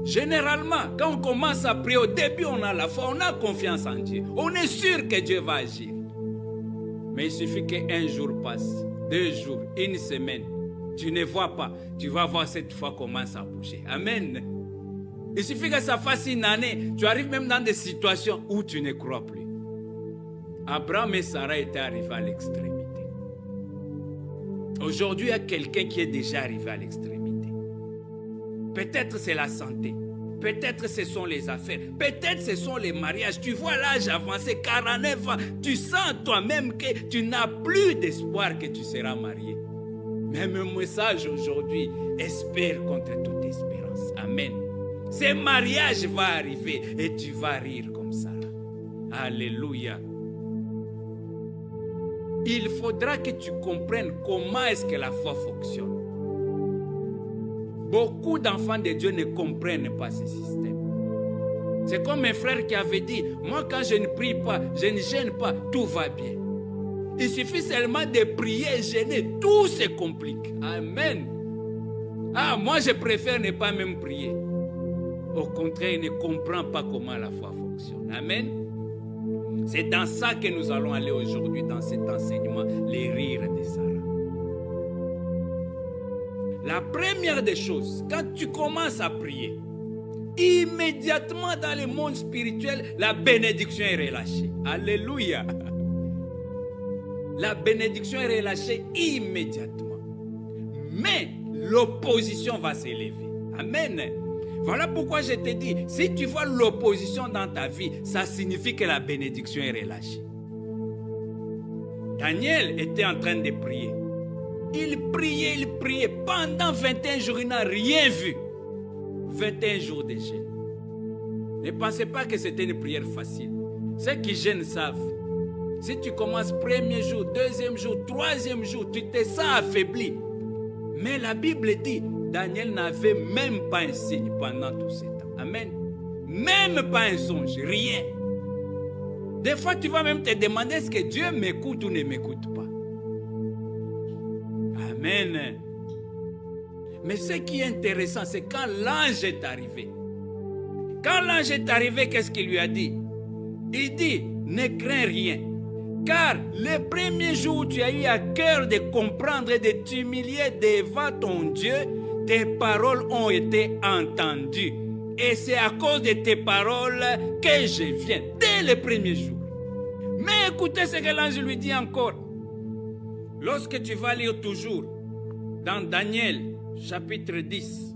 Généralement, quand on commence à prier, au début, on a la foi, on a confiance en Dieu. On est sûr que Dieu va agir. Mais il suffit qu'un jour passe, 2 jours, 1 semaine. Tu ne vois pas. Tu vas voir cette foi commence à bouger. Amen. Il suffit que ça fasse 1 année. Tu arrives même dans des situations où tu ne crois plus. Abraham et Sarah étaient arrivés à l'extrémité. Aujourd'hui, il y a quelqu'un qui est déjà arrivé à l'extrémité. Peut-être c'est la santé. Peut-être ce sont les affaires. Peut-être ce sont les mariages. Tu vois l'âge avancé, 49 ans. Tu sens toi-même que tu n'as plus d'espoir que tu seras marié. Mais mon message aujourd'hui, espère contre toute espérance. Amen. Ce mariage va arriver et tu vas rire comme ça. Alléluia. Il faudra que tu comprennes comment est-ce que la foi fonctionne. Beaucoup d'enfants de Dieu ne comprennent pas ce système. C'est comme un frère qui avait dit, moi quand je ne prie pas, je ne gêne pas, tout va bien. Il suffit seulement de prier et gêner, tout se complique. Amen. Ah, moi je préfère ne pas même prier. Au contraire, il ne comprend pas comment la foi fonctionne. Amen. C'est dans ça que nous allons aller aujourd'hui, dans cet enseignement, les rires de Sarah. La première des choses, quand tu commences à prier, immédiatement dans le monde spirituel, la bénédiction est relâchée. Alléluia. La bénédiction est relâchée immédiatement. Mais l'opposition va s'élever. Amen. Voilà pourquoi je te dis, si tu vois l'opposition dans ta vie, ça signifie que la bénédiction est relâchée. Daniel était en train de prier. Il priait. Pendant 21 jours, il n'a rien vu. 21 jours de jeûne. Ne pensez pas que c'était une prière facile. Ceux qui jeûnent savent. Si tu commences premier jour, deuxième jour, troisième jour, tu te sens affaibli. Mais la Bible dit, Daniel n'avait même pas un signe pendant tout ce temps. Amen. Même pas un songe, rien. Des fois, tu vas même te demander est-ce que Dieu m'écoute ou ne m'écoute pas. Amen. Mais ce qui est intéressant, c'est quand l'ange est arrivé. Quand l'ange est arrivé, qu'est-ce qu'il lui a dit? Il dit, ne crains rien. Car le premier jour où tu as eu à cœur de comprendre et de t'humilier devant ton Dieu, tes paroles ont été entendues. Et c'est à cause de tes paroles que je viens, dès le premier jour. Mais écoutez ce que l'ange lui dit encore. Lorsque tu vas lire toujours dans Daniel, chapitre 10,